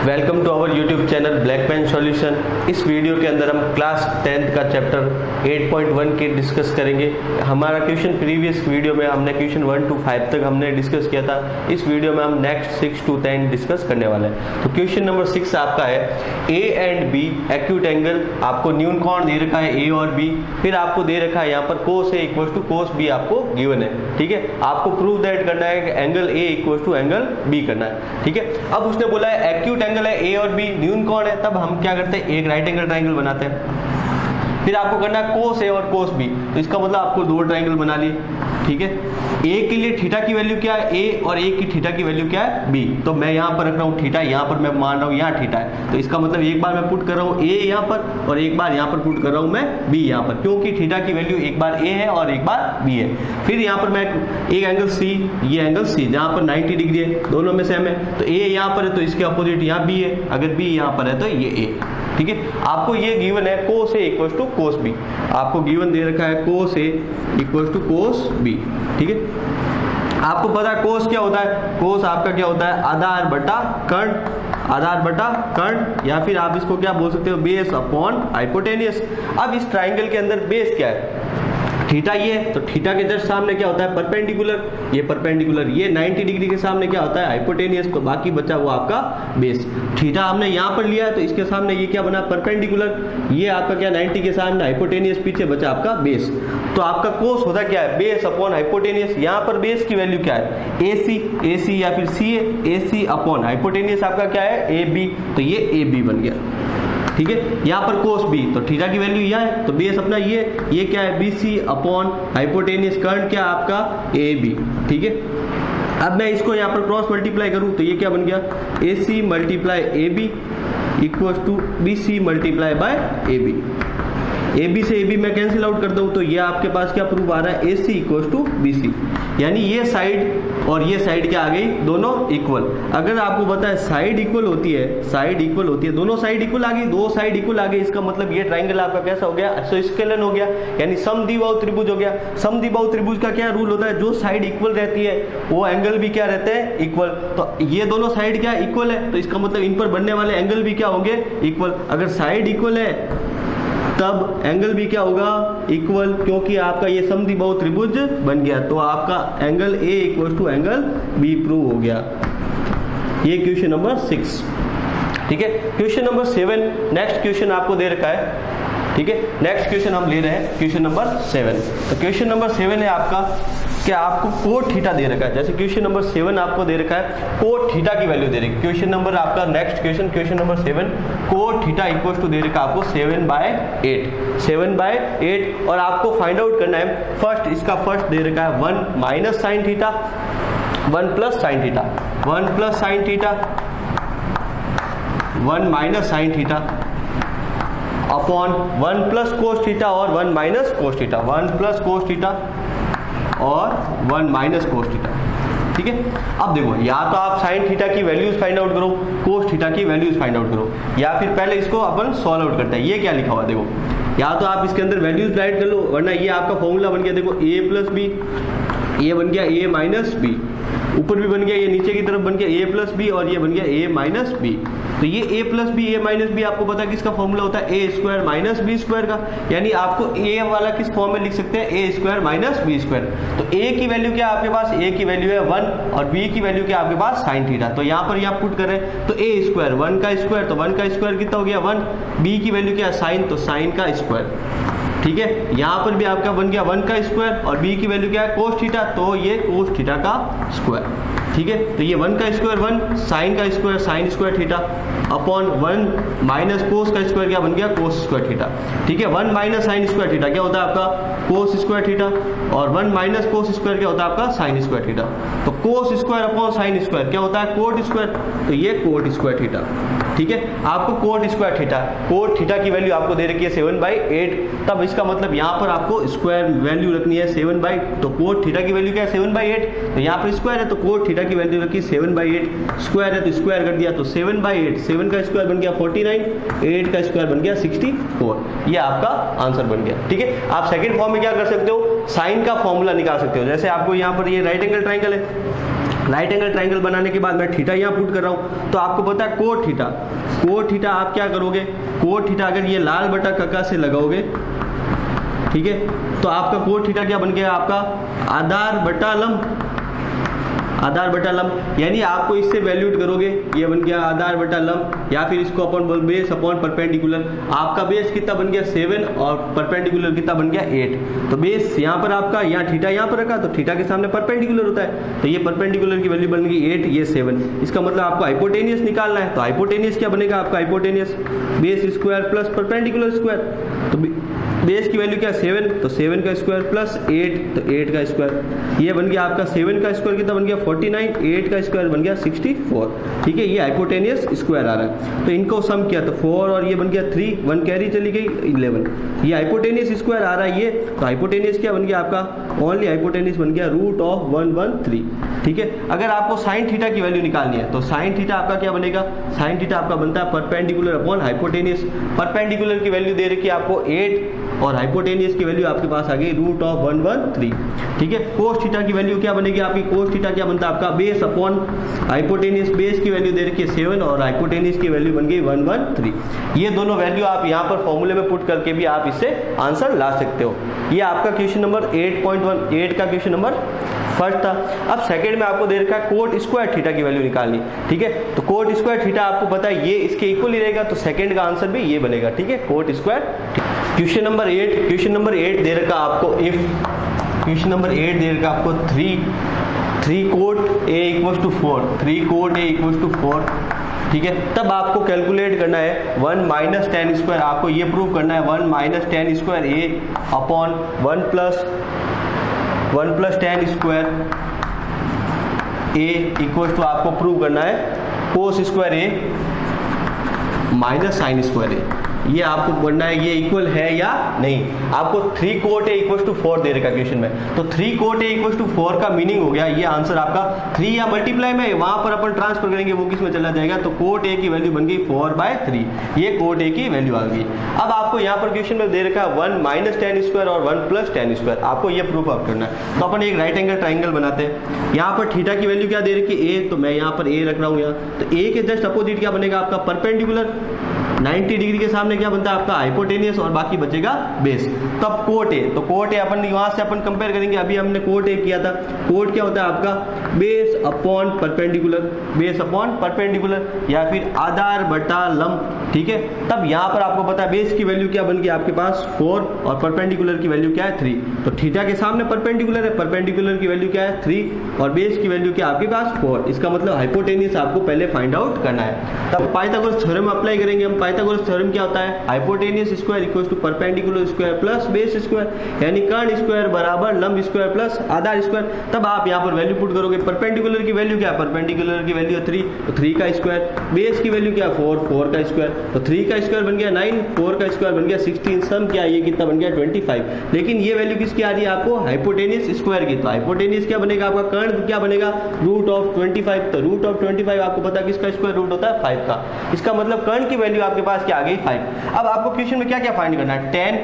Welcome to our YouTube channel black pen solution. इस video के अंदर हम क्लास 10th का चैप्टर 8.1 के डिस्कस करेंगे। हमारा क्वेश्चन प्रीवियस वीडियो में हमने क्वेश्चन 1 to 5 तक हमने डिस्कस किया था। इस वीडियो में हम नेक्स्ट 6 to 10 डिस्कस करने वाले हैं। तो क्वेश्चन नंबर 6 आपका है A and B acute angle. आपको न्यून कोण दे रखा है ए और बी, फिर आपको दे रखा है यहाँ पर cos A equal to cos B आपको गिवन है। ठीक है, आपको प्रूव दैट करना है कि angle A equal to angle B करना है। ठीक है, अब उसने बोला है एक्यूट एंगल है ए और बी, न्यून कोण है, तब हम क्या करते हैं एक राइट एंगल ट्राइंगल बनाते हैं। फिर आपको करना है कोस ए और कोस बी, तो इसका मतलब आपको दो ट्राइंगल बना लिए। ठीक है, ए के लिए थीटा की वैल्यू क्या है ए और ए की थीटा की वैल्यू क्या है बी। तो मैं यहाँ पर रख रहा हूँ थीटा, यहाँ पर मैं मान रहा हूँ यहाँ थीटा है, तो इसका मतलब एक बार मैं पुट कर रहा हूँ ए यहाँ पर और एक बार यहाँ पर पुट कर रहा हूँ मैं बी यहाँ पर, क्योंकि थीटा की वैल्यू एक बार ए है और एक बार बी है। फिर यहाँ पर मैं एक एंगल सी, ये एंगल सी जहाँ पर 90 डिग्री है, दोनों में सेम है, तो ए यहाँ पर है तो इसके अपोजिट यहाँ बी है, अगर बी यहाँ पर है तो ये ए। ठीक है, आपको ये गिवन है कोस A equal to cos B, आपको गिवन दे रखा है कोस A equal to cos B. ठीक है, आपको पता है कोस क्या होता है, कोस आपका क्या होता है आधार बटा कर्ण, आधार बटा कर्ण, या फिर आप इसको क्या बोल सकते हो बेस अपॉन हाइपोटेनियस। अब इस ट्राइंगल के अंदर बेस क्या है थीटा, ये है तो थीटा के जस्ट सामने क्या होता है परपेंडिकुलर, ये परपेंडिकुलर, ये 90 डिग्री के सामने क्या होता है हाइपोटेनियस, तो बाकी बचा वो आपका बेस। थीटा हमने यहाँ पर लिया है तो इसके सामने ये क्या बना परपेंडिकुलर, ये आपका क्या 90 के सामने हाइपोटेनियस, पीछे बचा आपका बेस। तो आपका कोस होता क्या है बेस अपॉन हाइपोटेनियस। यहाँ पर बेस की वैल्यू क्या है ए सी या फिर सी ए सी अपॉन हाइपोटेनियस आपका क्या है ए बी, तो ये ए बी बन गया। ठीक है, यहाँ पर कोस बी, तो थीटा की वैल्यू यह है तो बेस अपना ये क्या है बी सी अपॉन हाइपोटेनियस, कर्ण क्या आपका ए बी। ठीक है, अब मैं इसको यहाँ पर क्रॉस मल्टीप्लाई करूँ तो ये क्या बन गया A C multiply A B equal to B C multiply by A B. A B से ए बी मैं कैंसिल आउट कर दूं तो ये आपके पास क्या प्रूफ आ रहा है ए सी इक्वल टू बी सी, यानी ये साइड और ये साइड क्या आ गई दोनों इक्वल। अगर आपको पता है साइड इक्वल होती है, साइड इक्वल होती है, दोनों साइड इक्वल आ गई, दो साइड इक्वल आ गई, इसका मतलब ये ट्राइंगल आपका कैसा हो गया आइसोस्केलन हो गया, यानी समद्विबाहु त्रिभुज हो गया। समद्विबाहु त्रिभुज का क्या रूल होता है, जो साइड इक्वल रहती है वो एंगल भी क्या रहते हैं इक्वल। तो ये दोनों साइड क्या इक्वल है, तो इसका मतलब इन पर बनने वाले एंगल भी क्या होंगे इक्वल। अगर साइड इक्वल है तब एंगल भी क्या होगा इक्वल, क्योंकि आपका ये समद्विबाहु त्रिभुज बन गया, तो आपका angle A equal to angle B prove हो गया। ये क्वेश्चन नंबर 6। ठीक है, क्वेश्चन नंबर 7 नेक्स्ट क्वेश्चन आपको दे रखा है। ठीक है, नेक्स्ट क्वेश्चन हम ले रहे हैं क्वेश्चन नंबर 7। तो क्वेश्चन नंबर 7 है आपका कि आपको कोट थीटा दे रखा है। जैसे क्वेश्चन नंबर 7 आपको दे रखा है कोट थीटा की वैल्यू दे रखी। क्वेश्चन नंबर आपका next question number 7 cot theta equal to दे रखा आपको 7/8 और आपको फाइंड आउट करना है फर्स्ट, इसका फर्स्ट दे रखा है 1 minus sine theta 1 plus sine theta 1 plus sine theta 1 minus sine theta upon 1 plus cos theta और 1 minus cos theta, 1 plus cos theta और 1 माइनस कोस थीटा। ठीक है, अब देखो या तो आप साइन थीटा की वैल्यूज फाइंड आउट करो, कोस थीटा की वैल्यूज फाइंड आउट करो, या फिर पहले इसको अपन सॉल्व आउट करते हैं। ये क्या लिखा हुआ देखो, या तो आप इसके अंदर वैल्यूज राइट कर लो, वरना ये आपका फॉर्मूला बन गया देखो ए प्लस बी, ये बन गया ए माइनस बी, ऊपर भी बन गया ये नीचे की तरफ बन गया ए प्लस बी और ये बन गया ए माइनस बी। तो ये A plus B A minus B आपको पता है किसका फॉर्मूला होता है A square minus B square का, यानी आपको ए वाला किस फॉर्म में लिख सकते हैं ए स्क्वायर माइनस बी स्क्वायर। तो ए की वैल्यू क्या आपके पास, ए की वैल्यू है 1 और बी की वैल्यू क्या आपके पास साइन थीटा। तो यहाँ पर यहाँ पुट करें तो ए स्क्वायर 1 का स्क्वायर, तो 1 का स्क्वायर कितना हो गया 1, बी की वैल्यू क्या साइन, तो साइन का स्क्वायर। ठीक है, यहाँ पर भी आपका बन गया 1 का स्क्वायर और बी की वैल्यू क्या है कोस थीटा, तो ये कोस थीटा का स्क्वायर। ठीक है, तो ये 1 का स्क्वायर 1, साइन का square sine square theta upon 1 minus cos का स्क्वायर क्या बन गया कोस स्क्वायर थीटा। ठीक है, 1 माइनस साइन स्क्वायर थीटा क्या होता है आपका कोस स्क्वायर थीटा और 1 माइनस कोस स्क्वायर क्या होता है आपका साइन स्क्वायर थीटा। तो cos square upon sine square क्या होता है कोट स्क्वायर, तो ये कोट स्क्वायर थीटा। ठीक है, आपको coat square theta, coat theta की वैल्यू आपको दे रखी है 7/8, तब इसका मतलब यहाँ पर आपको स्क्वायर वैल्यू रखनी है 7/, तो कोट थीटा की वैल्यू क्या है 7/8, तो यहाँ पर स्क्वायर है तो कोट थीटा की वैल्यू रखी 7/8, स्क्वायर है तो स्क्वायर कर दिया तो 7/8, 7 का स्क्वायर बन गया 49, 8 का स्क्वायर बन गया 64, ये आपका आंसर बन गया। ठीक है, आप सेकंड फॉर्म में क्या कर सकते हो साइन का फॉर्मूला निकाल सकते हो। जैसे आपको यहाँ पर ये राइट एंगल ट्राइंगल है, राइट एंगल ट्राइंगल बनाने के बाद मैं थीटा यहाँ पुट कर रहा हूँ, तो आपको पता है कोट थीटा, कोट थीटा आप क्या करोगे, कोट थीटा अगर ये लाल बटा कका से लगाओगे, ठीक है, तो आपका कोट थीटा क्या बन गया, आपका आधार बटा लंब, आधार बटा लंब, यानी आपको इससे वैल्यूट करोगे, ये बन गया आधार बटा लंब, या फिर इसको अपन बेस अपॉन परपेंडिकुलर, आपका बेस कितना बन गया 7 और परपेंडिकुलर कितना बन गया 8। तो बेस यहाँ पर आपका, यहाँ थीटा यहाँ पर रखा, तो थीटा के सामने परपेंडिकुलर होता है, तो ये परपेंडिकुलर की वैल्यू बन गई 8, ये 7। इसका मतलब आपको हाइपोटेनियस निकालना है, तो हाइपोटेनियस क्या बनेगा आपका, hypotenuse base square plus perpendicular square, तो बेस की वैल्यू क्या 7, तो 7 का स्क्वायर प्लस 8, तो 8 का स्क्वायर, ये बन गया आपका 7 का स्क्वायर कितना बन गया 49, 8 का स्क्वायर बन गया 64, ठीक है, ये हाइपोटेनियस स्क्वायर आ रहा है। तो इनको सम किया तो 4 और ये बन गया 3, 1 कैरी चली गई 11, ये हाइपोटेनियस स्क्वायर आ रहा है ये, तो हाइपोटेनियस क्या बन गया आपका, ओनली हाइपोटेनियस बन गया √113, ठीक है। अगर आपको साइन थीटा की वैल्यू निकालनी है, तो साइन थीटा आपका क्या बनेगा, साइन थीटा आपका बनता है परपेंडिकुलर अपॉन हाइपोटेनियस, परपेंडिकुलर की वैल्यू दे रखी है आपको 8 और हाइपोटेनियस की वैल्यू आपके पास आ गई √113, ठीक है। कोस थीटा की वैल्यू क्या बनेगी आपकी, कोस थीटा क्या बनता है आपका बेस अपॉन हाइपोटेनियस, बेस की वैल्यू दे रखी है 7 और हाइपोटेनियस की वैल्यू बन गई 113। ये दोनों वैल्यू आप यहाँ पर फॉर्मूले में पुट करके भी आप इससे आंसर ला सकते हो। ये आपका क्वेश्चन नंबर 8.18 का क्वेश्चन नंबर फर्स्ट था। अब सेकंड में आपको दे रखा है कोट स्क्वायर थीटा की वैल्यू निकालनी, ठीक है। तो कोट स्क्वायर थीटा आपको पता है ये इसके इक्वल ही रहेगा, तो सेकंड का आंसर भी ये बनेगा, ठीक है, कोट स्क्वायर। क्वेश्चन नंबर 8 दे रखा आपको, इफ क्वेश्चन नंबर 8 दे रखा आपको 3 cot A equals to 4, 3 cot A equals to 4, ठीक है। तब आपको कैलकुलेट करना है 1 माइनस टेन स्क्वायर, आपको ये प्रूव करना है 1 minus tan square A upon 1 plus tan square A equals to आपको प्रूव करना है cos square A minus sign square A, ये आपको बनना है ये इक्वल है या नहीं। आपको 3 कोट ए इक्वल टू 4 दे रखा क्वेश्चन में, तो 3 कोट ए इक्वल टू 4 का मीनिंग हो गया ये आंसर आपका 3 या मल्टीप्लाई में वहां पर अपन ट्रांसफर करेंगे वो किस में चला जाएगा, तो कोट ए की वैल्यू बन गई 4/3, ये कोट ए की वैल्यू आ गई। अब आपको यहाँ पर क्वेश्चन में दे रखा है 1 माइनस टेन स्क्वायर और 1 प्लस टेन स्क्वायर, आपको ये प्रूफ आउट करना है। तो अपन एक राइट एंगल ट्राइंगल बनाते हैं, यहाँ पर थीटा की वैल्यू क्या दे रखी है ए, तो मैं यहाँ पर ए रख रहा हूँ यहाँ, तो ए के जस्ट अपोजिट क्या बनेगा आपका परपेंडिकुलर, 90 डिग्री के सामने क्या बनता है आपका हाइपोटेनियस और बाकी बचेगा बेस। तब कोट ए, तो कोट ए अपन वहां से अपन कंपेयर करेंगे, अभी हमने कोट ए किया था, कोट क्या होता है आपका base upon perpendicular, base upon perpendicular या फिर आधार बटा लंब, ठीक है। तब यहाँ पर आपको पता है बेस की वैल्यू क्या बन गई आपके पास 4 और परपेंडिकुलर की वैल्यू क्या है 3, तो थीटा के सामने परपेंडिकुलर है, परपेंडिकुलर की वैल्यू क्या है 3 और बेस की वैल्यू क्या आपके पास 4, इसका मतलब हाइपोटेनियस आपको पहले फाइंड आउट करना है। तब पाइथागोरस थ्योरम अप्लाई करेंगे हम। पाइथागोरस थ्योरम क्या होता है, hypotenuse square equals to perpendicular square plus base square, यानी कर्ण स्क्वायर बराबर लंब स्क्वायर प्लस आधार स्क्वायर। तब आप यहाँ पर वैल्यू पुट करोगे, परपेंडिकुलर की वैल्यू क्या है, परपेंडिकुलर की वैल्यू 3, तो 3 का स्क्वायर, बेस की वैल्यू क्या 4, 4 का स्क्वायर, तो 3 का स्क्वायर बन गया 9, 4 का स्क्वायर बन गया 16, सम क्या ये कितना बन गया 25। लेकिन ये वैल्यू किसकी आ रही है आपको, हाइपोटेनियस स्क्वायर की, तो हाइपोटेनियस क्या बनेगा आपका, कर्ण क्या बनेगा √25, तो √25 आपको पता है किसका स्क्वायर रूट होता है 5 का, इसका मतलब कर्ण की वैल्यू आपके पास क्या आ गई 5। अब आपको क्वेश्चन में क्या क्या फाइंड करना है, टेन,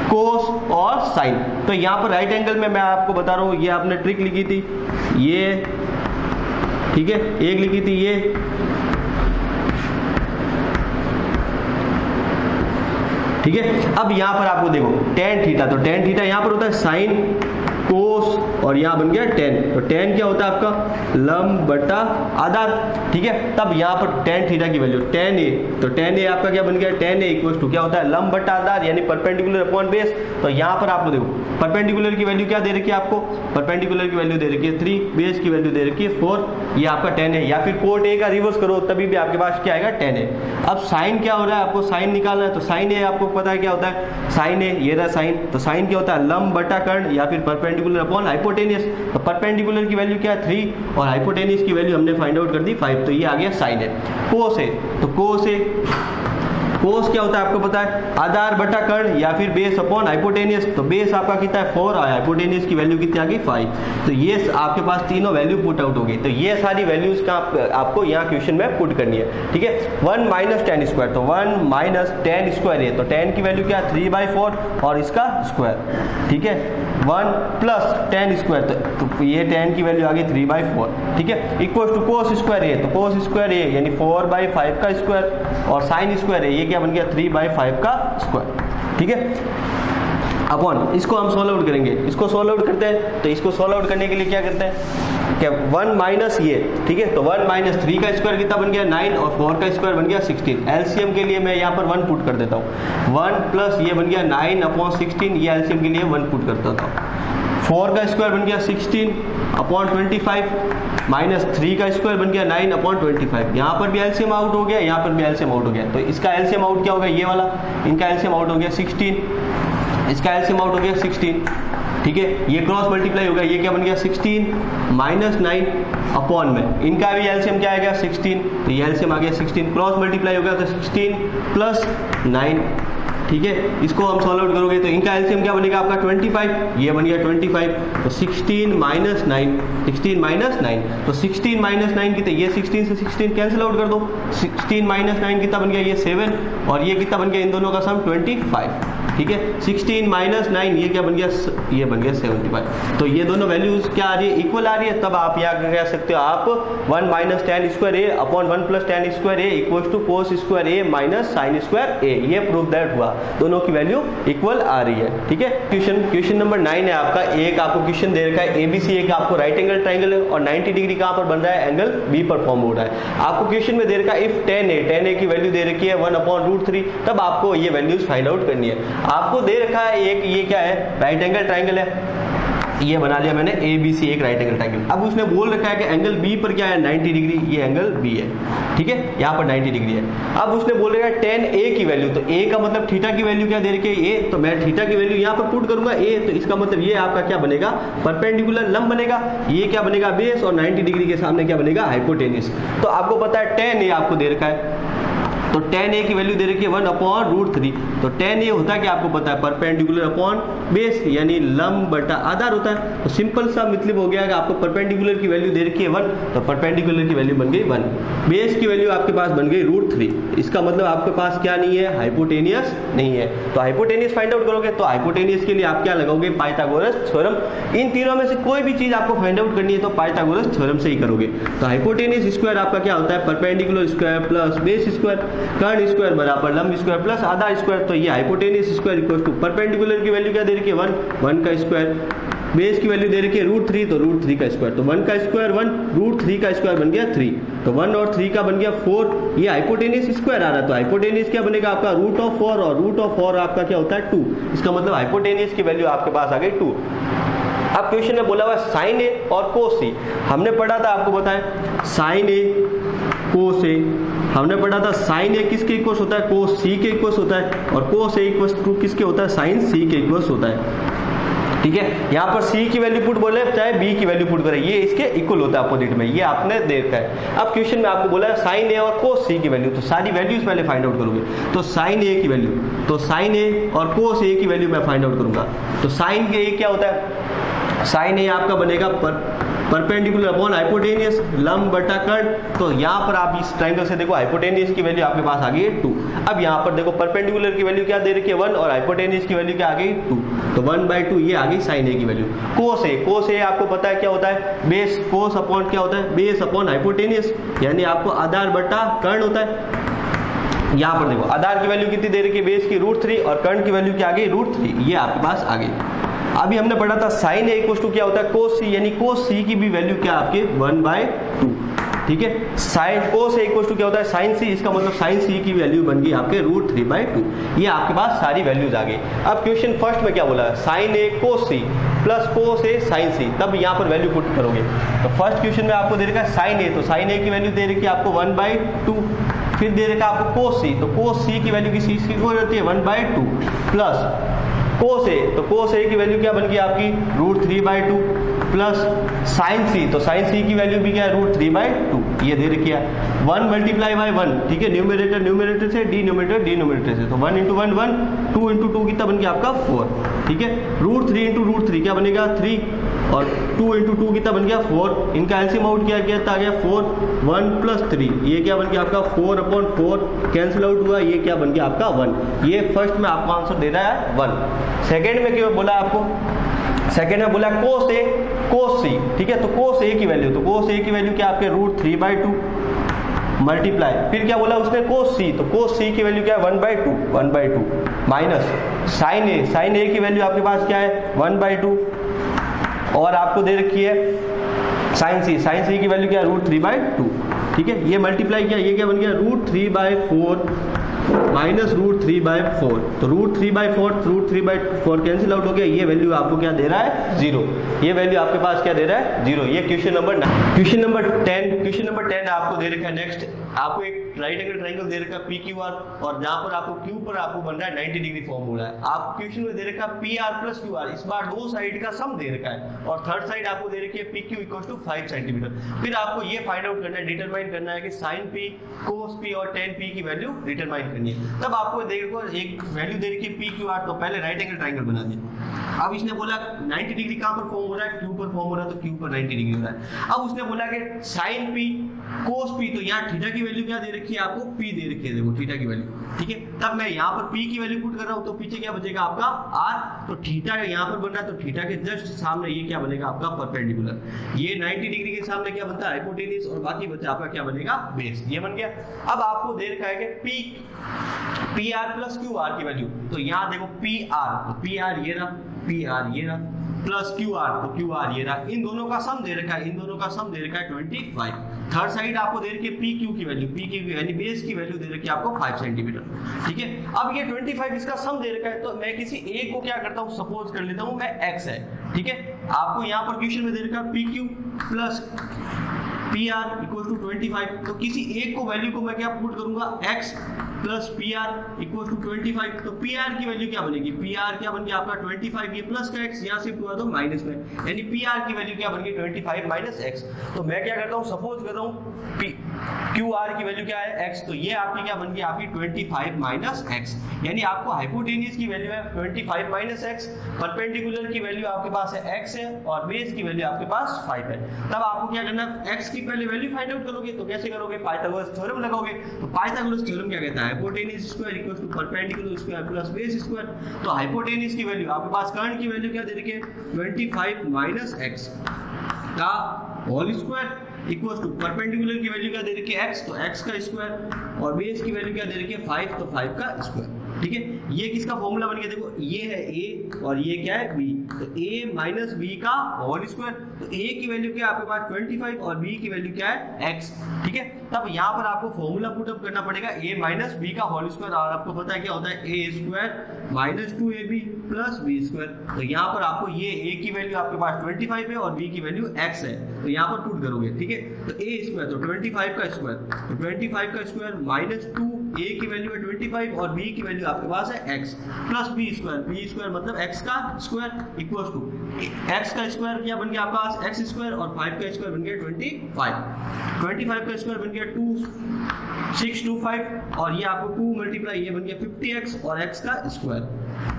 कोस और साइन। तो यहाँ पर राइट एंगल में मैं आपको बता रहा हूँ, ये आपने ट्रिक लिखी थी ये, ठीक है, एक लिखी थी ये, ठीक है। अब यहाँ पर आपको देखो टेन थीटा, तो टेन थीटा यहाँ पर होता है साइन कोस और यहाँ बन गया टेन, तो टेन क्या होता है आपका लंब बटा आधार, ठीक है। तब यहाँ पर टेन थीटा की वैल्यू टेन ए, तो टेन ए आपका क्या बन गया, टेन ए इक्वल्स टू क्या होता है लंब बटा आधार यानी परपेंडिकुलर अपॉन बेस। तो यहाँ पर आपको देखो परपेंडिकुलर की वैल्यू क्या दे रखी है आपको, परपेंडिकुलर की वैल्यू दे रखी है 3, बेस की वैल्यू दे रखी है 4, ये आपका 10 है, या फिर कोट ए का रिवर्स करो तभी भी आपके पास क्या आएगा 10 है। अब साइन क्या हो रहा है, आपको साइन निकालना है, तो साइन ए आपको पता है क्या होता है, साइन ए ये रहा साइन, तो साइन क्या होता है लंब बटा कर्ण या फिर परपेंडिकुलर अपॉन हाइपोटेनियस। तो परपेंडिकुलर की वैल्यू क्या है 3 और हाइपोटेनियस की वैल्यू हमने फाइंड आउट कर दी 5, तो ये आ गया साइन है। कोस है, तो कोस है कोस क्या होता है आपको पता है, आधार बटा कर्ण या फिर बेस अपॉन हाइपोटेनियस। तो बेस आपका कितना है 4 और हाइपोटेनियस की वैल्यू कितनी आ गई 5। तो ये आपके पास तीनों वैल्यू पुट आउट हो गई। तो ये सारी वैल्यूज का आपको यहाँ क्वेश्चन में पुट करनी है, ठीक है। 1 माइनस टेन स्क्वायर, तो 1 माइनस टेन स्क्वायर है, तो टेन की वैल्यू क्या है 3/4 और इसका स्क्वायर, ठीक है। 1 प्लस टेन स्क्वायर, तो ये टेन की वैल्यू आ गई 3/4, ठीक है। इक्वल टू कोस स्क्वायर है, तो कोस स्क्वायर है यानी 4/5 का स्क्वायर और साइन स्क्वायर है, ये क्या बन गया 3/5 का स्क्वायर, ठीक है। अपॉन इसको हम सोल्व आउट करेंगे, इसको सोल्व आउट करते हैं। तो इसको सोल्व आउट करने के लिए क्या करते हैं, क्या 1 माइनस ये, ठीक है। तो 1 माइनस 3 का स्क्वायर कितना बन गया 9 और 4 का स्क्वायर बन गया 16। एलसीएम के लिए मैं यहाँ पर 1 पुट कर देता हूँ। 1 प्लस ये बन गया 9/16, ये एलसीएम के लिए 1 पुट करता था। 4 का स्क्वायर बन गया 16/25 माइनस 3 का स्क्वायर बन गया 9/25। यहाँ पर भी एलसीएम आउट हो गया, यहाँ पर भी एलसीएम आउट हो गया। तो इसका एलसीएम आउट क्या हो गया, ये वाला, इनका एलसीएम आउट हो गया 16, इसका एलसीएम आउट हो गया 16, ठीक है। ये क्रॉस मल्टीप्लाई होगा, ये क्या बन गया 16 माइनस 9 अपॉन में इनका भी एलसीएम क्या आएगा 16, तो ये एलसीएम आ गया 16, क्रॉस मल्टीप्लाई होगा तो 16 प्लस 9, ठीक है। इसको हम सॉल्व आउट करोगे तो इनका एलसीएम क्या बनेगा आपका 25, ये बन गया 25। तो 16 माइनस 9, 16 माइनस 9, तो 16 माइनस 9 कितना, ये 16 से 16 कैंसिल आउट कर दो। 16 माइनस 9 कितना बन गया, ये 7 और ये कितना बन गया, इन दोनों का सम 25, ठीक है। 16 माइनस 9 ये क्या बन गया, ये बन गया 75। तो ये दोनों वैल्यूज क्या आ रही है, इक्वल आ रही है। तब आप यहाँ कह सकते हो आप 1 minus tan square A upon 1 plus tan square A equal to cos square A minus sign square A, ये प्रूफ दैट हुआ, दोनों की वैल्यू इक्वल आ रही है, ठीक है। क्वेश्चन नंबर 9 है आपका। एक आपको क्वेश्चन दे रखा है एबीसी, एक आपको राइट एंगल ट्राइंगल है और 90 डिग्री कहाँ पर बन रहा है, एंगल बी पर फॉर्म हो रहा है। आपको क्वेश्चन में दे रखा है इफ 10 a की वैल्यू दे रखी है 1/√3, तब आपको ये वैल्यूज फाइंड आउट करनी है। आपको दे रखा है एक, ये क्या है, राइट एंगल ट्राइंगल है, ये बना लिया मैंने ABC, एक राइट एंगल ट्राइंगल। अब उसने बोल रखा है कि एंगल बी पर क्या है 90 डिग्री, ये एंगल बी है, ठीक है, यहाँ पर 90 डिग्री है। अब उसने बोल रखा है 10a की वैल्यू, तो a का मतलब थीटा की वैल्यू क्या दे रखी है a, तो मैं थीटा की वैल्यू यहाँ पर पुट करूंगा a, तो इसका मतलब ये आपका क्या बनेगा, परपेंडिकुलर लंब बनेगा, ये क्या बनेगा बेस और 90 डिग्री के सामने क्या बनेगा हाइपोटेनियस। तो आपको पता है 10a आपको दे रखा है, तो 10a की वैल्यू दे रखी है 1/√3। तो 10a होता है कि आपको पता है परपेंडिकुलर अपॉन बेस, यानी लंब बटा आधार होता है। तो सिंपल सा मतलब हो गया कि आपको परपेंडिकुलर की वैल्यू दे रखी है 1, तो परपेंडिकुलर की वैल्यू बन गई 1, बेस की वैल्यू आपके पास बन गई √3। इसका मतलब आपके पास क्या नहीं है, हाइपोटेनियस नहीं है। तो हाइपोटेनियस फाइंड आउट करोगे तो हाइपोटेनियस के लिए आप क्या लगाओगे, पाइथागोरस थ्योरम। इन तीनों में से कोई भी चीज आपको फाइंड आउट करनी है तो पाइथागोरस थ्योरम से ही करोगे। तो हाइपोटेनियस स्क्वायर आपका क्या होता है, perpendicular square plus base square, कर्ण स्क्वायर बराबर लंब स्क्वायर प्लस आधार स्क्वायर। तो ये hypotenuse square equal to perpendicular की वैल्यू क्या दे रखी है 1 का स्क्वायर, बेस की वैल्यू दे रखी है √3, तो √3 का स्क्वायर, तो 1 का स्क्वायर 1, √3 का स्क्वायर बन गया 3, तो 1 और 3 का बन गया 4। ये हाइपोटेनियस स्क्वायर आ रहा है, तो हाइपोटेनियस क्या बनेगा आपका √4 और √4 आपका क्या होता है 2। इसका मतलब हाइपोटेनियस की वैल्यू आपके पास आ गई 2। अब क्वेश्चन में बोला हुआ साइन ए और कोस ए, हमने पढ़ा था, आपको बताएं साइन ए कोस ए, हमने पढ़ा था साइन ए किसके इक्वल्स होता है, कोस सी के इक्वल्स होता है, और कोस ए इक्वल्स टू किसके होता है, साइन सी के इक्वल्स होता है, ठीक है। यहाँ पर सी की वैल्यू पुट बोले चाहे बी की वैल्यू पुट करें, ये इसके इक्वल होता है अपोजिट में, ये आपने देखा है। अब क्वेश्चन में आपको बोला है साइन ए और कोस सी की वैल्यू, तो सारी वैल्यूज पहले फाइंड आउट करोगे। तो साइन ए की वैल्यू, तो साइन ए और कोस ए की वैल्यू मैं फाइंड आउट करूंगा। तो साइन के क्या होता है, साइन ए आपका बनेगा परपेंडिकुलर अपॉन हाइपोटेनियस, लंब बटा कर्ण। तो यहाँ पर आप इस ट्रायंगल से देखो हाइपोटेनियस की वैल्यू आपके पास आ गई है 2। अब यहाँ पर देखो परपेंडिकुलर की वैल्यू क्या दे रखी है 1 और हाइपोटेनियस की वैल्यू क्या आ गई 2, तो 1/2 ये आ गई साइन ए की वैल्यू। कोस ए आपको पता है क्या होता है, बेस कोस अपॉन क्या होता है, बेस अपॉन हाइपोटेनियस, यानी आपको आधार बटा कर्ण होता है। यहाँ पर देखो आधार की वैल्यू कितनी दे रखी है, बेस की √3 और कर्ण की वैल्यू क्या आ गई √3, ये आपके पास आ गई। अभी हमने पढ़ा था साइन ए इक्वल टू क्या होता है कोस सी, यानी कोस सी की भी वैल्यू क्या आपके 1/2, ठीक है। Sin cos A equal to क्या होता है साइन सी, इसका मतलब साइन सी की वैल्यू बन गई आपके √3/2। ये आपके पास सारी वैल्यूज आ गई। अब क्वेश्चन फर्स्ट में क्या बोला है, साइन ए कोस सी प्लस कोस ए साइन सी, तब यहाँ पर वैल्यू पुट करोगे। तो फर्स्ट क्वेश्चन में आपको दे रखा है साइन ए, तो साइन ए की वैल्यू दे रखी है आपको 1/2, फिर दे रखा है आपको कोस सी, तो कोस सी की वैल्यू किसी इक्वल रहती है 1/2 प्लस कोस ए, तो कोस ए की वैल्यू क्या बन गई आपकी √3/2 प्लस साइन सी, तो साइन सी की वैल्यू भी क्या है √3/2, ये दे रखी है 1 मल्टीप्लाई बाय 1, ठीक है, न्यूमरेटर न्यूमरेटर से, डिनोमिनेटर डिनोमिनेटर से, तो 1 × 1 1, 2 × 2 कितना बन गया आपका 4, ठीक है, √3 × √3 क्या बनेगा 3 और 2 × 2 कितना बन गया 4, इनका एलसीएम आउट किया आ गया 4, 1 + 3, ये क्या बन गया आपका 4/4 कैंसिल आउट हुआ, ये क्या बन गया आपका 1, ये फर्स्ट में आपका आंसर दे रहा है 1। सेकंड में क्या बोला आपको, सेकंड में बोला कोस ए कोस सी, ठीक है, तो कोस ए की वैल्यू, तो कोस ए की वैल्यू क्या आपके √3/2 मल्टीप्लाई, फिर क्या बोला उसने कोस सी, तो कोस सी की वैल्यू क्या है 1/2 माइनस साइन ए, साइन ए की वैल्यू आपके पास क्या है 1/2 और आपको दे रखी है साइन सी, साइन सी की वैल्यू क्या है √3/2, ठीक है, ये मल्टीप्लाई किया, ये क्या बन गया √3/4 माइनस √3/4, तो √3/4 कैंसिल आउट हो गया, ये वैल्यू आपको क्या दे रहा है 0, ये वैल्यू आपके पास क्या दे रहा है 0। ये क्वेश्चन नंबर 9। क्वेश्चन नंबर 10 आपको दे रखा है नेक्स्ट, आपको एक राइट एंगल ट्रायंगल दे रखा है PQR और जहां पर आपको Q पर आपको बन रहा है 90 डिग्री फॉर्म हो रहा है, आप क्वेश्चन में दे रखा है PR + QR, इस बार दो साइड का सम दे रखा है और थर्ड साइड आपको दे रखी है PQ = 5 सेंटीमीटर। फिर आपको ये फाइंड आउट करना है, डिटरमाइन करना है कि sin P, cos P और tan P की वैल्यू डिटरमाइन करनी है। तब आपको देखो एक वैल्यू दे रखी है PQR, तो पहले राइट एंगल ट्रायंगल बना दिया। अब इसने बोला 90 डिग्री कहां पर फॉर्म हो रहा है, Q पर फॉर्म हो रहा है, तो Q पर 90 डिग्री हो रहा है। अब उसने बोला कि sin P cos P, तो यहाँ थीटा की वैल्यू क्या दे रखी है आपको P दे रखी है, देखो थीटा की वैल्यू, ठीक है, तब मैं यहाँ पर P की वैल्यू पुट कर रहा हूँ, तो पीछे क्या बचेगा आपका R, तो थीटा यहाँ पर बन रहा है, तो थीटा के जस्ट सामने ये क्या बनेगा आपका परपेंडिकुलर, ये 90 डिग्री के सामने क्या बनता है हाइपोटेन्यूज और बाकी बचा आपका क्या बनेगा बेस, ये बन गया। अब आपको दे रखा है कि PR + QR की वैल्यू, तो यहाँ देखो PR, तो PR ये रहा, PR ये रहा, प्लस QR, तो QR ये रहा, इन दोनों का सम दे रखा है, इन दोनों का सम दे रखा है 25। थर्ड साइड आपको दे रखी है PQ की वैल्यू, PQ यानी बेस की वैल्यू दे रखी है आपको 5 सेंटीमीटर, ठीक है। अब ये 25 इसका सम दे रखा है, तो मैं किसी एक को क्या करता हूँ सपोज कर लेता हूँ मैं X है, ठीक है, आपको यहाँ पर क्वेश्चन में दे रखा है PQ + PR = 25, तो किसी एक को वैल्यू को मैं क्या पुट करूंगा X + PR = 25, तो PR की वैल्यू क्या बनेगी, PR क्या बन गया आपका 25, ये प्लस का X यहाँ शिफ्ट हुआ तो माइनस में, यानी PR की वैल्यू क्या बन गई 25 - X। तो मैं क्या करता हूँ सपोज कर रहा हूँ QR की वैल्यू क्या है X, तो ये आपकी क्या बन गई आपकी 25 - X, यानी आपको हाइपोटेन्यूज की वैल्यू है 25 - X, परपेंडिकुलर की वैल्यू आपके पास है X है और बेस की वैल्यू आपके पास 5 है। तब आपको क्या करना है X की पहले वैल्यू फाइंड आउट करोगे, तो कैसे करोगे पाइथागोरस थ्योरम लगाओगे, तो पाइथागोरस थ्योरम क्या कहता है hypotenuse square = perpendicular square plus base square, तो हाइपोटेन्यूज की वैल्यू आपके पास कर्ण की वैल्यू क्या दे रखी है 25 - X का होल स्क्वायर = परपेंडिकुलर की वैल्यू क्या दे रखी है X, तो X का स्क्वायर और बेस की वैल्यू क्या दे रखी है 5, तो 5 का स्क्वायर, ठीक है। ये किसका फॉर्मूला बन गया, देखो ये है A और ये क्या है B, तो A - B का होल स्क्वायर, तो A की वैल्यू क्या है आपके पास 25 और B की वैल्यू क्या है X, ठीक है। तब यहाँ पर आपको फॉर्मूला पुटअप करना पड़ेगा A - B का होल स्क्वायर, और आपको पता है क्या होता है A² - 2AB + B², तो यहाँ पर आपको ये A की वैल्यू आपके पास 25 है और B की वैल्यू X है, तो यहाँ पर पुट करोगे, ठीक है, तो A² तो 25 का स्क्वायर, तो 25 का स्क्वायर -2, A की वैल्यू है 25 और B की वैल्यू आपके पास है X + B² मतलब X का स्क्वायर = X का स्क्वायर क्या बन गया आपका X² और 5 का स्क्वायर बन गया 25 का स्क्वायर बन गया 625 और ये आपको 2 मल्टीप्लाई ये बन गया 50X और X का स्क्वायर,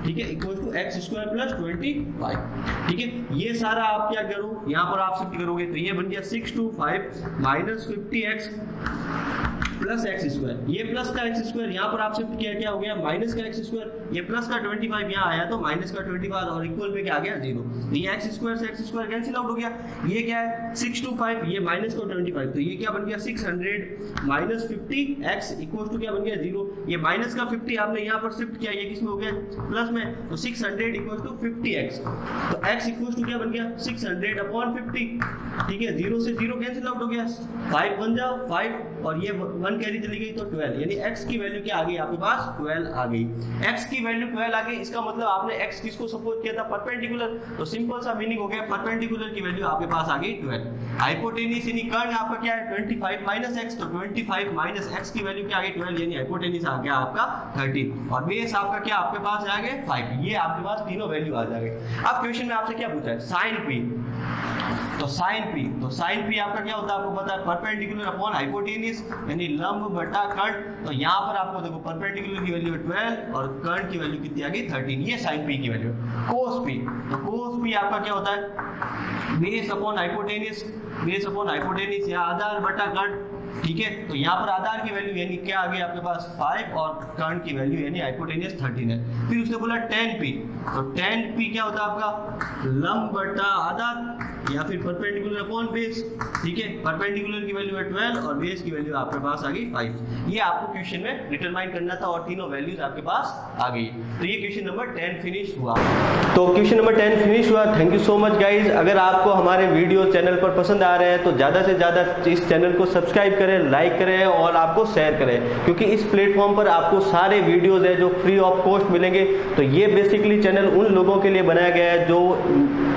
ठीक है, = X² + 25, ठीक है। ये सारा आप क्या करो यहाँ पर आप शिफ्ट करोगे, तो ये बन गया 625 - 50X + X², ये प्लस का X² यहाँ पर आप शिफ्ट किया क्या हो गया माइनस का X², ये प्लस का 25 यहाँ आया तो माइनस का 25 और इक्वल में क्या आ गया 0, ये X² से X² कैंसिल आउट हो गया, ये क्या है 625 ये माइनस का 25, तो ये क्या बन गया 600 - 50X = क्या बन गया 0, ये माइनस का 50 आपने यहाँ पर शिफ्ट किया, ये किसमें हो गया प्लस में, तो 600 = 50X, तो X = क्या बन गया 600/50, ठीक है, 0 से 0 कैंसिल आउट हो गया, 5 1 जा 5 और ये 1 1 कैरी चली गई तो 12, यानी x की वैल्यू क्या आ गई आपके पास 12 आ गई। x की वैल्यू 12 आ गई, इसका मतलब आपने x किसको सपोज किया था परपेंडिकुलर, तो सिंपल सा मीनिंग हो गया परपेंडिकुलर की वैल्यू आपके पास आ गई 12। हाइपोटेन्यूज यानी कर्ण आपका क्या है 25 माइनस x, तो 25 माइनस x की वैल्यू क्या आ गई 12, यानी हाइपोटेन्यूज आ गया आपका 13 और बेस आपका क्या आपके पास आ गए 5। ये आपके पास तीनों वैल्यू आ जाएंगे। अब क्वेश्चन में आपसे क्या पूछा है sin p, तो sin p आपका क्या होता है आपको पता है परपेंडिकुलर अपॉन हाइपोटेन्यूज यानी लंब बटा कर्ण। तो यहाँ पर आपको देखो परपेंडिकुलर की वैल्यू 12 और कर्ण की वैल्यू कितनी आ गई 13, ये sin p की वैल्यू। cos p, तो cos p आपका क्या होता है बेस अपॉन हाइपोटेन्यूज या आधार बटा कर्ण, ठीक है। तो यहाँ पर आधार की वैल्यू यानी क्या आ गई आपके पास 5 और कर्ण की वैल्यू यानी हाइपोटेन्यूज 13 है। फिर उसने बोला tan p, तो tan p क्या होता है आपका लंब बटा आधार या फिर परपेंडिकुलर अपॉन बेस, ठीक है। परपेंडिकुलर की वैल्यू है 12 और बेस की वैल्यू आपके पास आ गई 5। ये आपको क्वेश्चन में डिटरमाइन करना था और तीनों वैल्यूज आपके पास आ गई। तो ये क्वेश्चन नंबर 10 फिनिश हुआ। तो क्वेश्चन नंबर 10 फिनिश हुआ। Thank you so much guys. अगर आपको हमारे वीडियो चैनल पर पसंद आ रहे हैं तो ज्यादा से ज्यादा इस चैनल को सब्सक्राइब करें, लाइक करें और आपको शेयर करें, क्योंकि इस प्लेटफॉर्म पर आपको सारे वीडियोज है जो फ्री ऑफ कॉस्ट मिलेंगे। तो ये बेसिकली चैनल उन लोगों के लिए बनाया गया है जो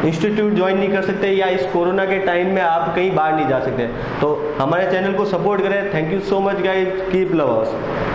इंस्टीट्यूट ज्वाइन नहीं कर सकते या इस कोरोना के टाइम में आप कहीं बाहर नहीं जा सकते। तो हमारे चैनल को सपोर्ट करें। Thank you so much guys, keep love us.